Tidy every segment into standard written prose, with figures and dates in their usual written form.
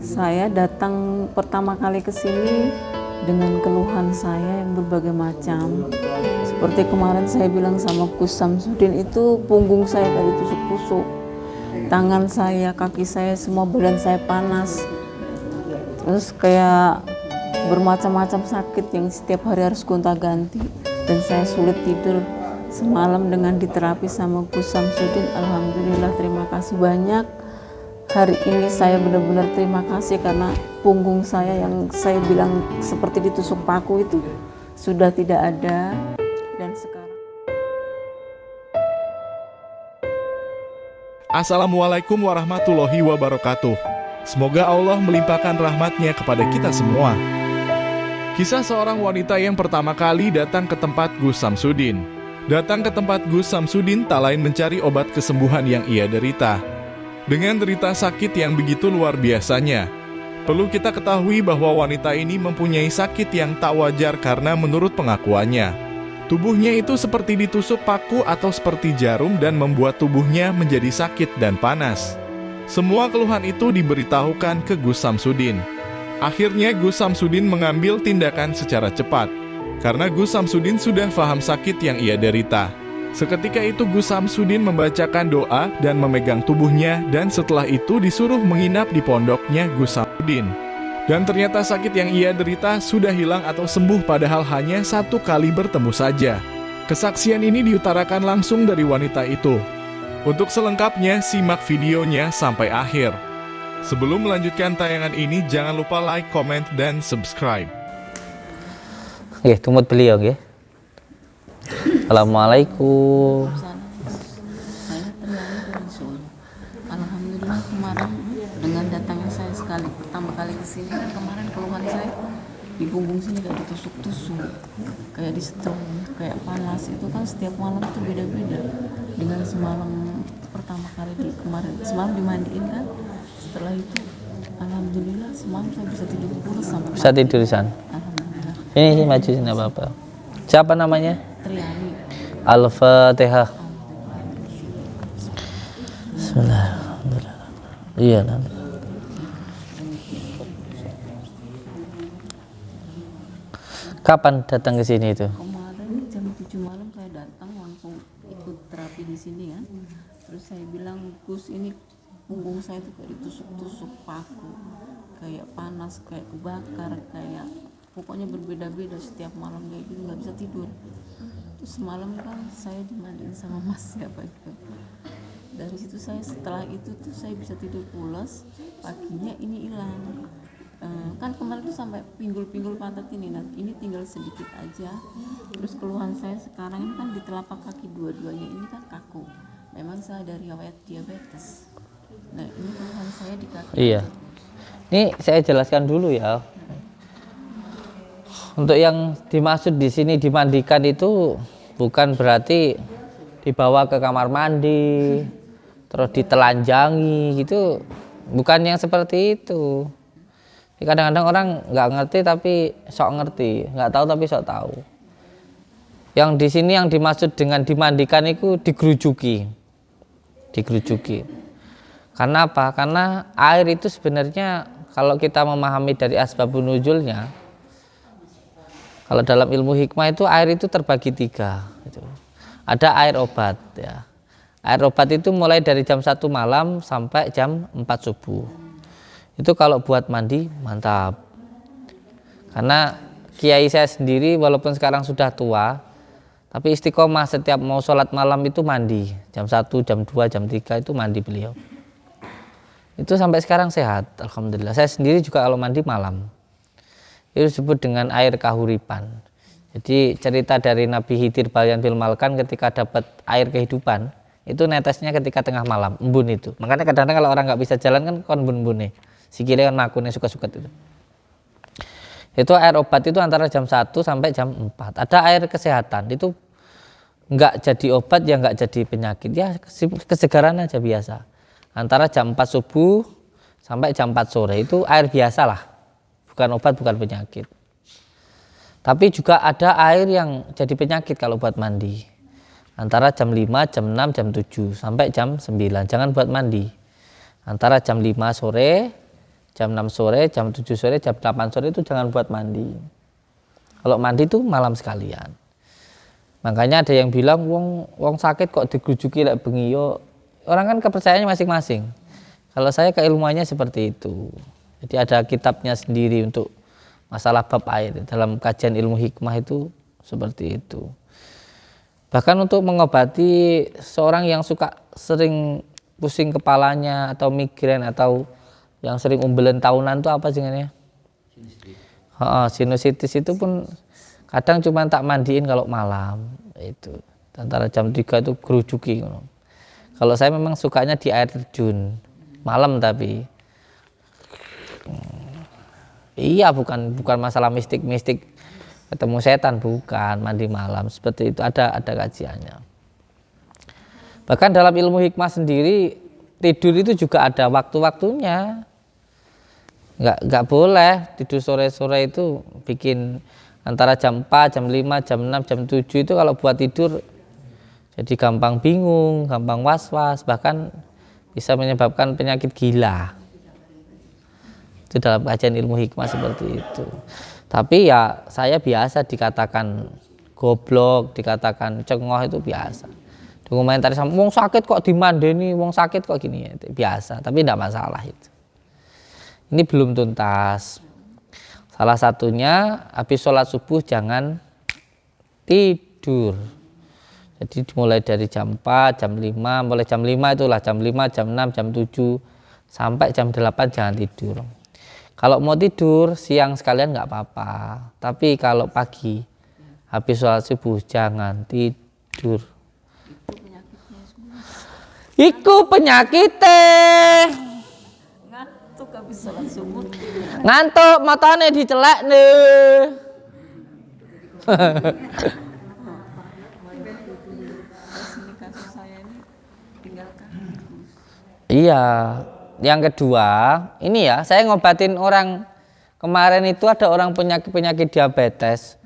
Saya datang pertama kali ke sini dengan keluhan saya yang berbagai macam. Seperti kemarin saya bilang sama Gus Samsudin, itu punggung saya tadi tusuk-tusuk, tangan saya, kaki saya, semua badan saya panas. Terus kayak bermacam-macam sakit yang setiap hari harus gonta-ganti, dan saya sulit tidur. Semalam dengan diterapi sama Gus Samsudin, alhamdulillah, terima kasih banyak. Hari ini saya benar-benar terima kasih karena punggung saya yang saya bilang seperti ditusuk paku itu sudah tidak ada, dan sekarang. Assalamualaikum warahmatullahi wabarakatuh. Semoga Allah melimpahkan rahmatnya kepada kita semua. Kisah seorang wanita yang pertama kali datang ke tempat Gus Samsudin. Datang ke tempat Gus Samsudin tak lain mencari obat kesembuhan yang ia derita. Dengan derita sakit yang begitu luar biasanya, perlu kita ketahui bahwa wanita ini mempunyai sakit yang tak wajar karena menurut pengakuannya, tubuhnya itu seperti ditusuk paku atau seperti jarum dan membuat tubuhnya menjadi sakit dan panas. Semua keluhan itu diberitahukan ke Gus Samsudin. Akhirnya Gus Samsudin mengambil tindakan secara cepat, karena Gus Samsudin sudah paham sakit yang ia derita. Seketika itu Gus Samsudin membacakan doa dan memegang tubuhnya, dan setelah itu disuruh menginap di pondoknya Gus Samsudin. Dan ternyata sakit yang ia derita sudah hilang atau sembuh, padahal hanya 1 kali bertemu saja. Kesaksian ini diutarakan langsung dari wanita itu. Untuk selengkapnya simak videonya sampai akhir. Sebelum melanjutkan tayangan ini, jangan lupa like, comment, dan subscribe. Nggih, tumut beliau nggih. Assalamualaikum. Saya ternyata langsung. Alhamdulillah, kemarin dengan datangnya saya sekali pertama kali ke sini, kemarin keluhan saya di punggung sini kayak ditusuk-tusuk, kayak disetrum, kayak panas. Itu kan setiap malam itu beda-beda. Dengan semalam pertama kali kemarin semalam dimandiin kan, setelah itu alhamdulillah semalam saya bisa tidur pulas sampai Bisa tidur di sana. alhamdulillah. Ini maju sini apa-apa. Siapa namanya? Triani. Al-Fatihah. Bismillahirrahmanirrahim. Iya, nanti. Kapan datang ke sini itu? Kemarin jam 7 malam saya datang langsung ikut terapi di sini kan. Terus saya bilang, Gus, ini punggung saya tuh kayak ditusuk-tusuk paku, kayak panas, kayak kebakar, kayak pokoknya berbeda-beda setiap malam kayak gitu, nggak bisa tidur. Terus semalam kan saya dimandiin sama Mas siapa gitu. Dari situ saya setelah itu tuh saya bisa tidur pulas, paginya ini hilang. Kan kemarin tuh sampai pinggul-pinggul pantat ini, nah ini tinggal sedikit aja. Terus keluhan saya sekarang ini kan di telapak kaki dua-duanya ini kan kaku. Memang saya dari riwayat diabetes. Nah ini keluhan saya di kaki. Iya. Ini saya jelaskan dulu ya. Untuk yang dimaksud di sini dimandikan itu bukan berarti dibawa ke kamar mandi, terus ditelanjangi gitu. Bukan yang seperti itu. Kadang-kadang orang nggak ngerti tapi sok ngerti, nggak tahu tapi sok tahu. Yang di sini yang dimaksud dengan dimandikan itu digerujuki. Karena apa? Karena air itu sebenarnya kalau kita memahami dari asbabun nuzulnya, kalau dalam ilmu hikmah itu air itu terbagi 3. Gitu. Ada air obat. Ya. Air obat itu mulai dari jam 1 malam sampai jam 4 subuh. Itu kalau buat mandi mantap. Karena kiai saya sendiri walaupun sekarang sudah tua, tapi istiqomah setiap mau sholat malam itu mandi. Jam 1, jam 2, jam 3 itu mandi beliau. Itu sampai sekarang sehat, alhamdulillah. Saya sendiri juga kalau mandi malam. Itu disebut dengan air kahuripan. Jadi cerita dari Nabi Khidir Balyan Filmalkan ketika dapat air kehidupan, itu netesnya ketika tengah malam, embun itu. Makanya kadang-kadang kalau orang nggak bisa jalan kan embun-embun nih. Sikile kan makunnya suka-suka itu. Itu air obat itu antara jam 1 sampai jam 4. Ada air kesehatan, itu nggak jadi obat ya nggak jadi penyakit. Ya kesegaran aja biasa. Antara jam 4 subuh sampai jam 4 sore itu air biasa lah. Bukan obat, bukan penyakit. Tapi juga ada air yang jadi penyakit kalau buat mandi. Antara jam 5, jam 6, jam 7 sampai jam 9. Jangan buat mandi. Antara jam 5 sore jam 6 sore, jam 7 sore, jam 8 sore itu jangan buat mandi. Kalau mandi itu malam sekalian. Makanya ada yang bilang wong sakit kok digerujuki lek bengi yo. Orang kan kepercayaannya masing-masing. Kalau saya keilmuannya seperti itu. Jadi ada kitabnya sendiri untuk masalah bab air. Dalam kajian ilmu hikmah itu seperti itu. Bahkan untuk mengobati seorang yang suka sering pusing kepalanya atau migrain atau yang sering umbelen tahunan itu apa sih namanya? Sinusitis itu pun kadang cuma tak mandiin kalau malam itu antara jam 3 itu gerujuki. Kalau saya memang sukanya di air terjun malam tapi iya bukan masalah mistik ketemu setan, bukan, mandi malam seperti itu ada kajiannya. Bahkan dalam ilmu hikmah sendiri tidur itu juga ada waktu-waktunya. Nggak boleh tidur sore-sore itu bikin antara jam 4, jam 5, jam 6, jam 7 itu kalau buat tidur jadi gampang bingung, gampang was-was, bahkan bisa menyebabkan penyakit gila. Itu dalam kajian ilmu hikmah seperti itu. Tapi ya saya biasa dikatakan goblok, dikatakan cengoh itu biasa. Komentari sama wong sakit kok dimandeni, wong sakit kok gini, itu biasa, tapi tidak masalah itu. Ini belum tuntas. Salah satunya habis sholat subuh jangan tidur. Jadi mulai dari jam 4, jam 5, mulai jam 5 itulah jam 5, jam 6, jam 7 sampai jam 8 jangan tidur. Kalau mau tidur siang sekalian nggak apa-apa. Tapi kalau pagi habis sholat subuh jangan tidur. Iku penyakitnya. Ngantuk habis sholat subuh. Ngantuk matane dicelek nih. Ini kasus saya ini tinggalkan. Iya. Yang kedua, ini ya saya ngobatin orang kemarin itu ada orang penyakit diabetes.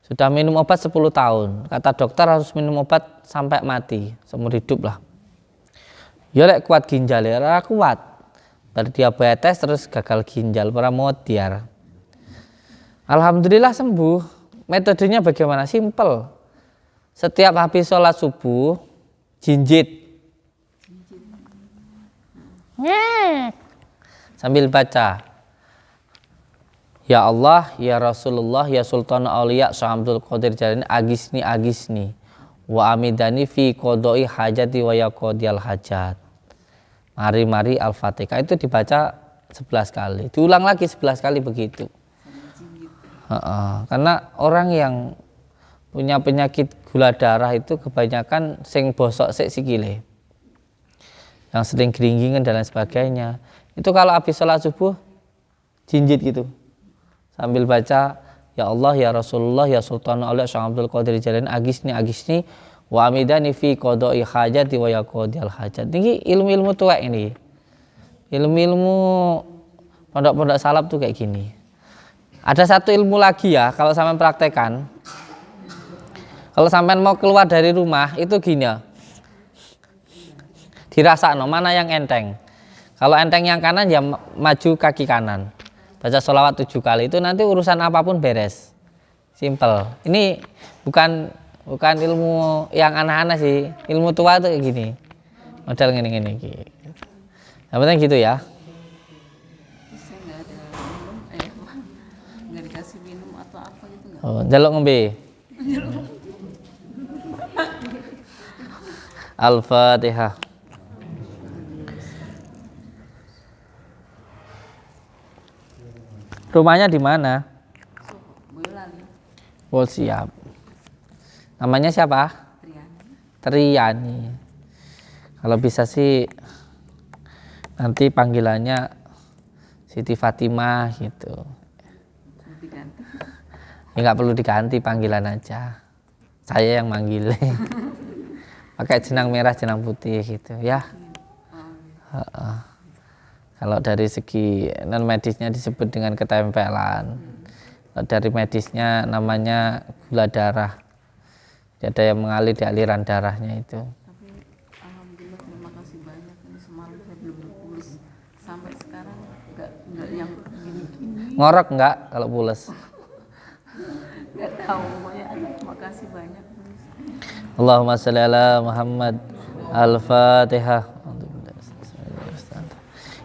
Sudah minum obat 10 tahun. Kata dokter harus minum obat sampai mati, seumur hidup lah. Ya lek kuat ginjal ya kuat. Berdiabetes terus gagal ginjal, para modiar. Alhamdulillah sembuh. Metodenya bagaimana? Simple. Setiap habis sholat subuh, jinjit. Sambil baca. Ya Allah, ya Rasulullah, ya Sultan Aulia, Syekh Abdul Qadir Jalani, agisni. Wa amidani fi qodoi hajati wa yaqodiyal hajat. Mari Al-Fatihah itu dibaca 11 kali. Diulang lagi 11 kali begitu. Karena orang yang punya penyakit gula darah itu kebanyakan sing bosok sik sikile. Yang sering geringgingan dan lain sebagainya. Itu kalau habis sholat subuh jinjit gitu. Sambil baca ya Allah, ya Rasulullah, ya Sultan Aulia, Syekh Abdul Qadir Jalani, agisni wa amidani fi qodoi hajati wa yaqodiyal hajat. Ini ilmu-ilmu tua ini. Ilmu-ilmu pondok-pondok salaf tuh kayak gini. Ada satu ilmu lagi ya, kalau sampean praktekan. Kalau sampean mau keluar dari rumah itu gini ya. Dirasakno mana yang enteng. Kalau enteng yang kanan ya maju kaki kanan. Baca sholawat 7 kali itu nanti urusan apapun beres. Simple. Ini bukan ilmu yang aneh-aneh sih. Ilmu tua itu kayak gini. Model gini. Yang penting gitu ya. Saya nggak ada minum, nggak dikasih minum atau apa gitu nggak? Oh, jaluk ngombe. Al-Fatihah. Rumahnya di mana? Boyolali. Oh, siap. Namanya siapa? Triani. Kalau bisa sih nanti panggilannya Siti Fatimah gitu. Diganti. Ya nggak perlu diganti, panggilan aja. Saya yang manggil. Pakai jenang merah, jenang putih gitu ya. Kalau dari segi non medisnya disebut dengan ketempelan. Kalau dari medisnya namanya gula darah. Jadi ada yang mengalir di aliran darahnya itu. Tapi alhamdulillah terima kasih banyak, ini semalam saya belum pulis sampai sekarang nggak Ngorok enggak kalau pules? Nggak tahu pokoknya. Terima kasih banyak. Allahumma sholli ala Muhammad. Al-Fatihah.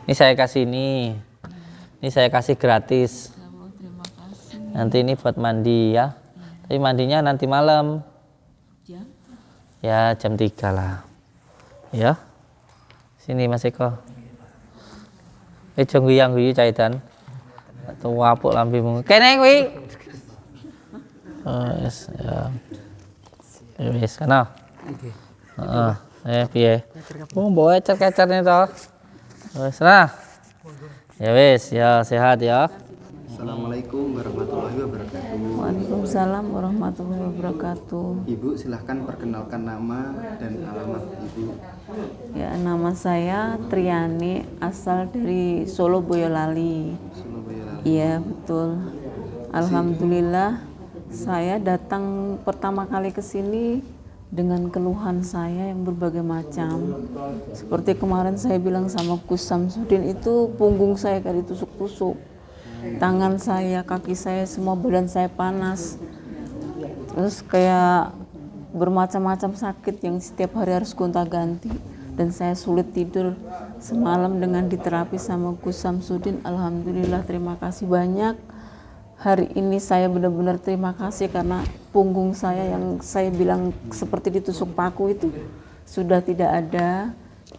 Ini saya kasih ini. Ini saya kasih gratis. Terima kasih. Nanti ini buat mandi ya. Tapi mandinya nanti malam. Ya. Ya jam 3 lah. Ya. Sini Mas Eko. Jong guyang guyu caitan. Atau wapuk lambimu. Kene kuwi. Wes ya. Wes kana. Heeh. Piye? Bawa ecer-ecernya to. Wes nah. Ya wes, ya sehat ya. Assalamualaikum warahmatullahi wabarakatuh. Waalaikumsalam warahmatullahi wabarakatuh. Ibu silahkan perkenalkan nama dan alamat Ibu. Ya, nama saya Triani, asal dari Solo Boyolali. Surabaya. Iya, betul. Alhamdulillah, saya datang pertama kali ke sini dengan keluhan saya yang berbagai macam. Seperti kemarin saya bilang sama Gus Samsudin, itu punggung saya kayak ditusuk-tusuk. Tangan saya, kaki saya, semua badan saya panas. Terus kayak bermacam-macam sakit yang setiap hari harus gonta-ganti. Dan saya sulit tidur semalam dengan diterapi sama Gus Samsudin. Alhamdulillah, terima kasih banyak. Hari ini saya benar-benar terima kasih karena punggung saya yang saya bilang seperti ditusuk paku itu sudah tidak ada.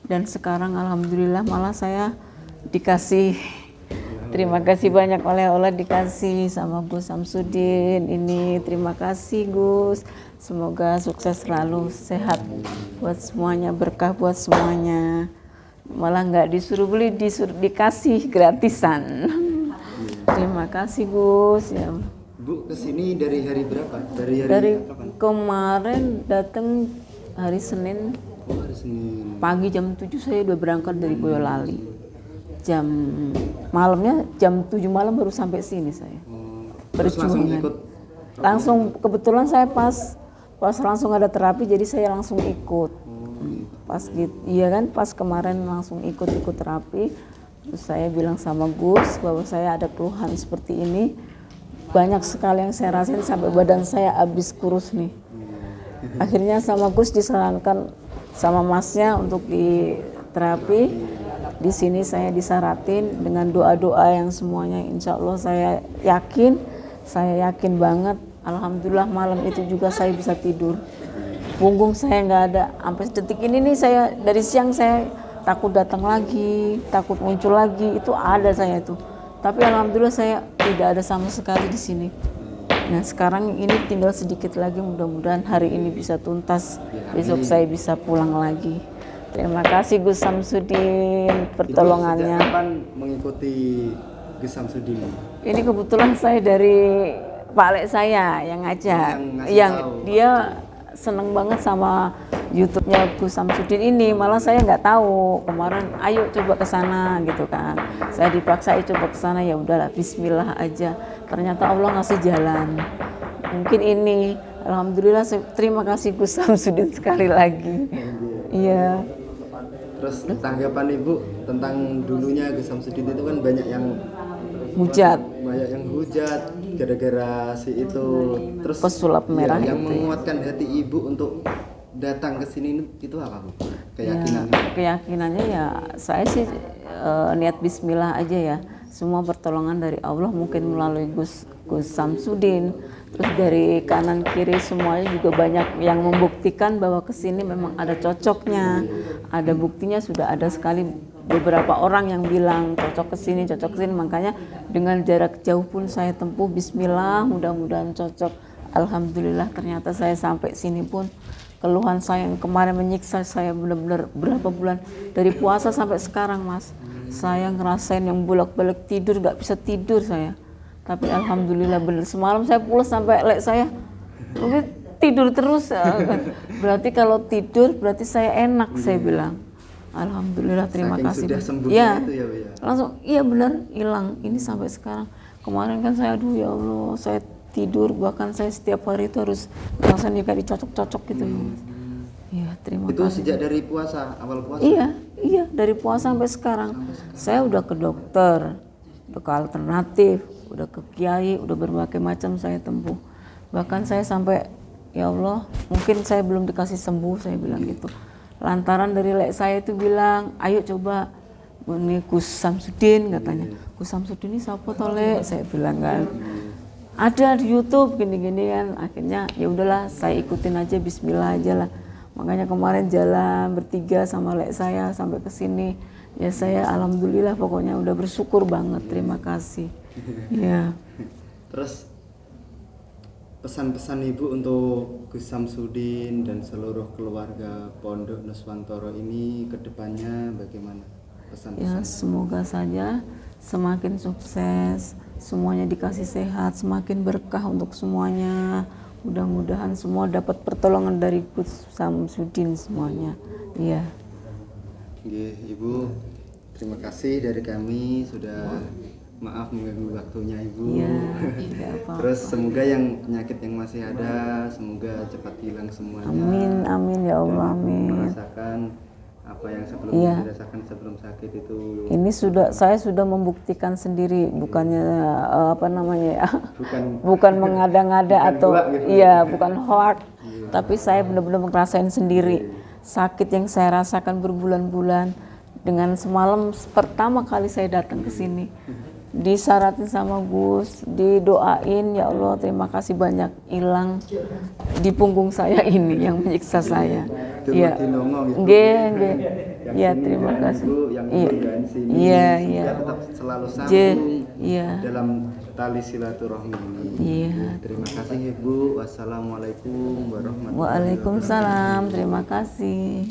Dan sekarang alhamdulillah malah saya dikasih, terima kasih banyak oleh-oleh dikasih sama Gus Samsudin. Ini terima kasih Gus. Semoga sukses selalu, sehat buat semuanya, berkah buat semuanya. Malah nggak disuruh beli, dikasih gratisan. Terima kasih Gus. Ya. Bu kesini dari hari berapa? Dari kapan? kemarin datang hari Senin Oh, hari Senin. pagi jam 7 saya udah berangkat dari Boyolali. Jam malamnya jam 7 malam baru sampai sini saya. Terus langsung Perjuangan. ikut. Langsung kebetulan saya pas langsung ada terapi jadi saya langsung ikut. Pas gitu, iya kan, pas kemarin langsung ikut terapi. Terus saya bilang sama Gus bahwa saya ada keluhan seperti ini. Banyak sekali yang saya rasain sampai badan saya habis kurus nih. Akhirnya sama Gus disarankan sama masnya untuk di terapi. Di sini saya disaratin dengan doa-doa yang semuanya insya Allah saya yakin banget. Alhamdulillah malam itu juga saya bisa tidur. Punggung saya nggak ada. Sampai detik ini nih saya dari siang saya takut datang lagi, takut muncul lagi, itu ada saya itu. Tapi alhamdulillah saya tidak ada sama sekali di sini. Nah sekarang ini tinggal sedikit lagi, mudah-mudahan hari ini bisa tuntas, besok saya bisa pulang lagi. Terima kasih Gus Samsudin pertolongannya. Sejak kapan mengikuti Gus Samsudin? Ini kebetulan saya dari Pak Lek saya yang ngajak, Yang ngasih yang tahu. dia seneng banget sama YouTube-nya Gus Samsudin ini. Malah saya nggak tahu kemarin, ayo coba ke sana gitu kan. Saya dipaksa coba ke sana, ya udahlah Bismillah aja. Ternyata Allah ngasih jalan. Mungkin ini, alhamdulillah terima kasih Gus Samsudin sekali lagi. Iya. Terus tanggapan Ibu tentang dulunya Gus Samsudin itu kan banyak yang Hujat. hujat gara-gara si itu. Terus Pesulap merah yang itu ya. menguatkan hati Ibu untuk datang ke sini itu apa Bu? Ya, Keyakinannya. keyakinannya ya saya sih niat Bismillah aja ya. Semua pertolongan dari Allah, mungkin melalui Gus Samsudin. Terus dari kanan kiri semuanya juga banyak yang membuktikan bahwa kesini memang ada cocoknya. Ada buktinya, sudah ada sekali beberapa orang yang bilang cocok kesini. Makanya dengan jarak jauh pun saya tempuh, Bismillah, mudah-mudahan cocok. Alhamdulillah ternyata saya sampai sini pun keluhan saya yang kemarin menyiksa saya benar-benar berapa bulan dari puasa sampai sekarang Mas, saya ngerasain yang bolak-balik tidur, nggak bisa tidur saya. Tapi alhamdulillah benar, semalam saya pulas sampai lek saya tidur terus. Berarti kalau tidur berarti saya enak, saya bilang. Alhamdulillah, terima Saking kasih. sudah sembuhnya Ya, itu ya, Bu, ya? langsung iya benar hilang. Ini sampai sekarang. Kemarin kan saya aduh ya Allah, saya tidur bahkan saya setiap hari itu harus rasanya kayak dicocok-cocok gitu. Iya, terima Itu kasih. sejak dari puasa, awal puasa. Iya, dari puasa sampai sekarang. Saya udah ke dokter. udah ke alternatif, udah ke kiai, udah berbagai macam saya tempuh. Bahkan saya sampai, ya Allah, mungkin saya belum dikasih sembuh, saya bilang gitu. Lantaran dari lek saya itu bilang, ayo coba ini Gus Samsudin katanya. Gus Samsudin ini siapa toh lek? Saya bilang kan. Ada di YouTube gini-gini kan. Akhirnya ya udahlah, saya ikutin aja, bismillah aja lah. Makanya kemarin jalan bertiga sama lek saya sampai ke sini. Ya saya alhamdulillah pokoknya udah bersyukur banget, terima kasih. Ya. Terus pesan-pesan Ibu untuk Gus Samsudin dan seluruh keluarga Pondok Nuswantoro ini ke depannya bagaimana? Pesan-pesan. Ya semoga saja semakin sukses, semuanya dikasih sehat, semakin berkah untuk semuanya. Mudah-mudahan semua dapat pertolongan dari Gus Samsudin semuanya. Iya. Oke, Ibu, terima kasih dari kami sudah maaf mengganggu waktunya Ibu. Iya, tidak apa-apa. Terus semoga yang penyakit yang masih ada semoga cepat hilang semuanya. Amin, amin ya Allah, amin. Merasakan apa yang sebelumnya dirasakan sebelum sakit itu. Ini saya sudah membuktikan sendiri, bukannya apa namanya ya, bukan mengada-ngada atau gitu. iya, bukan hoax, tapi saya benar-benar ngerasain sendiri sakit yang saya rasakan berbulan-bulan. Dengan semalam pertama kali saya datang ke sini, disyaratin sama Gus, didoain, ya Allah terima kasih banyak, hilang di punggung saya ini yang menyiksa saya. Iya, nggih. Ya terima kasih. Iya. Tetap selalu sambung Iya. dalam tali silaturahmi ini. Iya. Terima kasih Ibu. Wassalamualaikum warahmatullahi wabarakatuh. Waalaikumsalam, terima kasih.